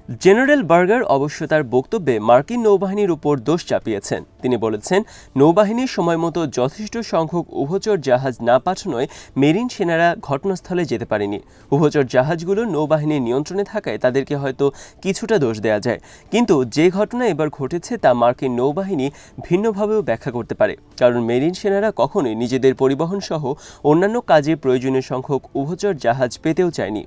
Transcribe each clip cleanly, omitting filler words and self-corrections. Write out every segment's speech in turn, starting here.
General burger অবশ্য তার বক্তব্যে মার্কিন নৌবাহিনীর উপর দোষ চাপিয়েছেন। তিনি বলেছেন, নৌবাহিনীর সময়মতো যথেষ্ট সংখ্যক উভচর জাহাজ না পাঠানোয় মেরিন সেনারা ঘটনাস্থলে যেতে পারেনি। উভচর জাহাজগুলো নৌবাহিনীর নিয়ন্ত্রণে থাকায় তাদেরকে হয়তো কিছুটা দোষ দেওয়া যায়, কিন্তু যে ঘটনা এবার ঘটেছে তা মার্কিন নৌবাহিনী ভিন্নভাবেও ব্যাখ্যা করতে পারে, কারণ মেরিন সেনারা কখনোই নিজেদের পরিবহন সহ অন্যান্য কাজে প্রয়োজনীয় সংখ্যক উভচর জাহাজ পেতেও চায়নি।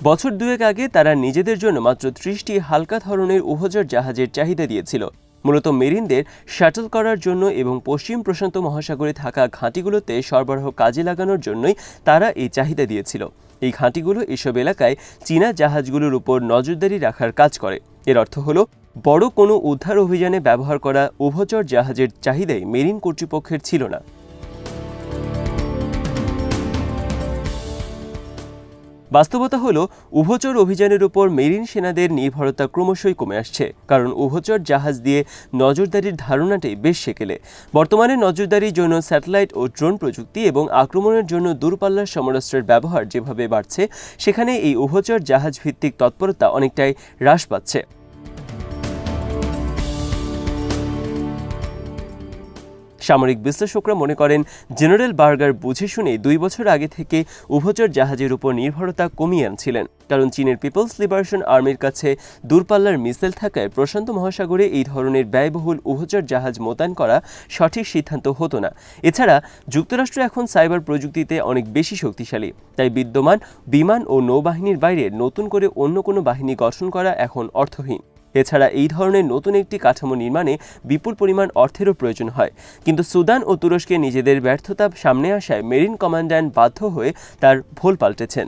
বছর দুয়েক আগে তারা নিজেদের জন্য মাত্র 30টি হালকা ধরনের উভচর জাহাজের চাহিদা দিয়েছিল, মূলত মেরিনদের শাটল করার জন্য এবং পশ্চিম প্রশান্ত মহাসাগরে থাকা ঘাঁটিগুলোতে সরবরাহ কাজে লাগানোর জন্যই তারা এই চাহিদা দিয়েছিল। এই ঘাঁটিগুলো এসব এলাকায় চীনা জাহাজগুলোর উপর নজরদারি রাখার কাজ করে। এর অর্থ হলো, বড় কোনো উদ্ধার অভিযানে ব্যবহার করা উভচর জাহাজের চাহিদাই মেরিন কর্তৃপক্ষের ছিল না। বাস্তবতা হলো, উভচর অভিযানের উপর মেরিন সেনাদের নির্ভরতা ক্রমশই কমে আসছে, কারণ উভচর জাহাজ দিয়ে নজরদারির ধারণাটাই বেশ সেকেলে। বর্তমানে নজরদারির জন্য স্যাটেলাইট ও ড্রোন প্রযুক্তি এবং আক্রমণের জন্য দূরপাল্লার সমরাস্ত্রের ব্যবহার যেভাবে বাড়ছে, সেখানে এই উভচর জাহাজ ভিত্তিক তৎপরতা অনেকটাই হ্রাস পাচ্ছে। সামরিক বিশ্লেষকরা মনে করেন, জেনারেল বার্গার বুঝে শুনে 2 বছর আগে থেকে উভচর জাহাজের উপর নির্ভরতা কমিয়ে আনছিলেন, কারণ চীনের পিপলস লিবারেশন আর্মির কাছে দূরপাল্লার মিসাইল থাকায় প্রশান্ত মহাসাগরে এই ধরনের ব্যয়বহুল উভচর জাহাজ মোতায়েন করা সঠিক সিদ্ধান্ত হতো না। এছাড়া যুক্তরাষ্ট্র এখন সাইবার প্রযুক্তিতে অনেক বেশি শক্তিশালী, তাই বিদ্যমান বিমান ও নৌবাহিনীর বাইরে নতুন করে অন্য কোনো বাহিনী গঠন করা এখন অর্থহীন। এছাড়া এই ধরনের নতুন একটি কাঠামো নির্মাণে বিপুল পরিমাণ অর্থেরও প্রয়োজন হয়, কিন্তু সুদান ও তুরস্কে নিজেদের ব্যর্থতা সামনে আসায় মেরিন কমান্ড্যান্ট বাধ্য হয়ে তার ভোল পাল্টেছেন।